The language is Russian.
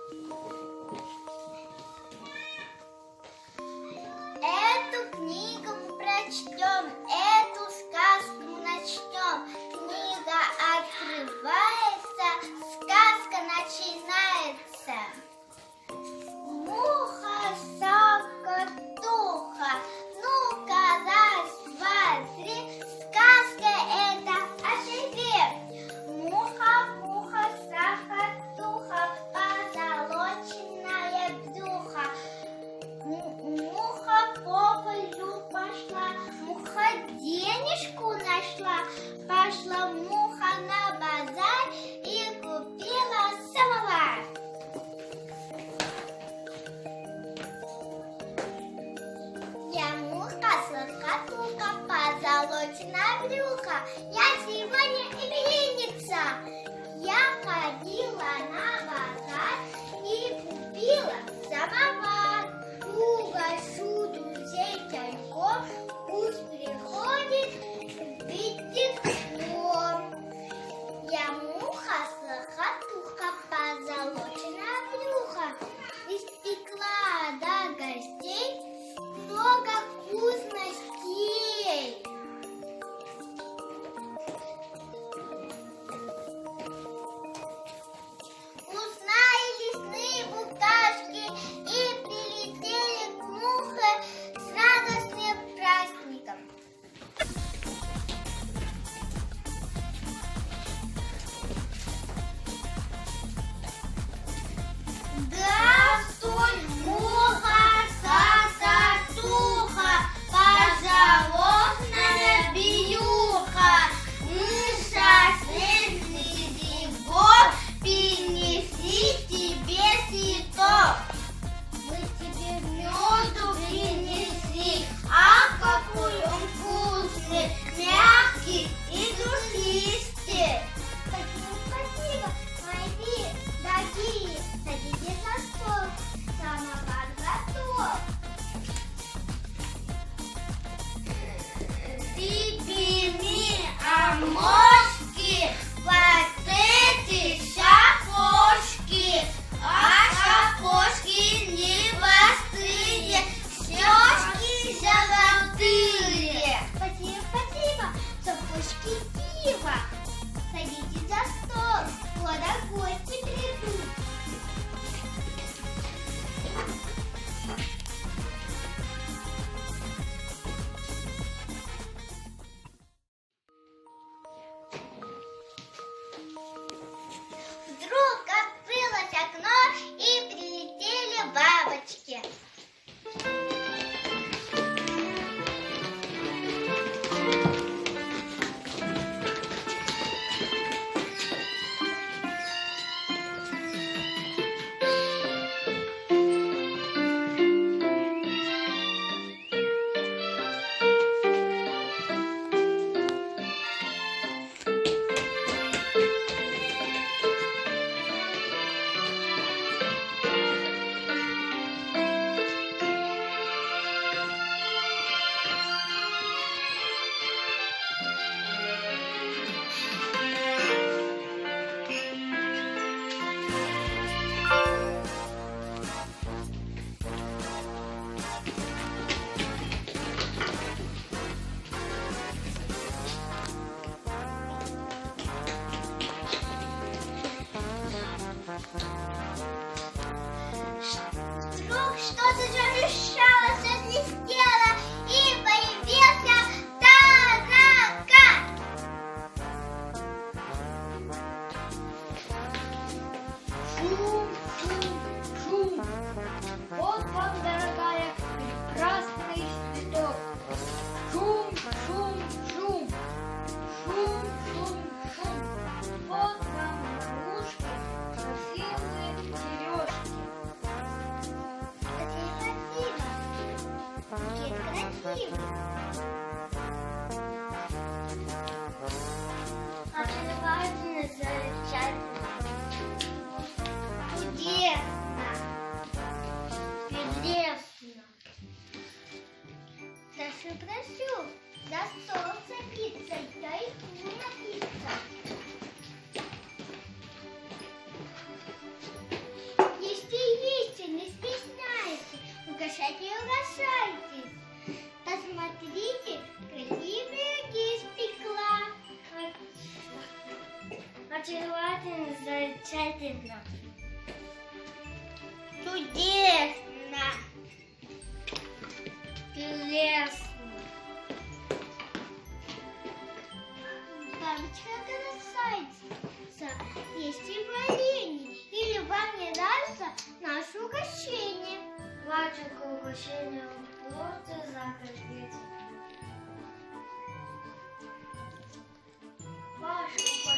Эту книгу мы прочтем, эту сказку мы начнем. Книга открывается, сказка начинается. Муха, сокотуха, ну-ка раз, два, три, сказка это о тебе. Муха, муха, сокотуха, позолоченная брюха. Муха по полю пошла, муха денежку нашла. Пошла муха на базар и купила самовар. Я муха, сокотуха, позолоченная брюха. Я сегодня именинница. Я ходила на базар и купила самовар. Угощу друзей чайком, пусть приходит видит дом. Я муха, сокотуха, позолоченная брюха. Испекла до гостей много вкусностей. Узнали лесные букашки и прилетели к мухе с радостным праздником. Здравствуй, муха, сокотуха, позолоченная брюха. Мы счастливый грибок принесли тебе цветок. Мы тебе меду принесли, а какой он вкусный, мягкий и душистый. Спасибо, мои дорогие. Садитесь на стул. Очаровательно, замечательно. Чудесно. Прелестно. Бабочка красавица. Есть и варенье. Или вам не нравится наше угощение? Мальчик, угощение можете закрыть. Ваше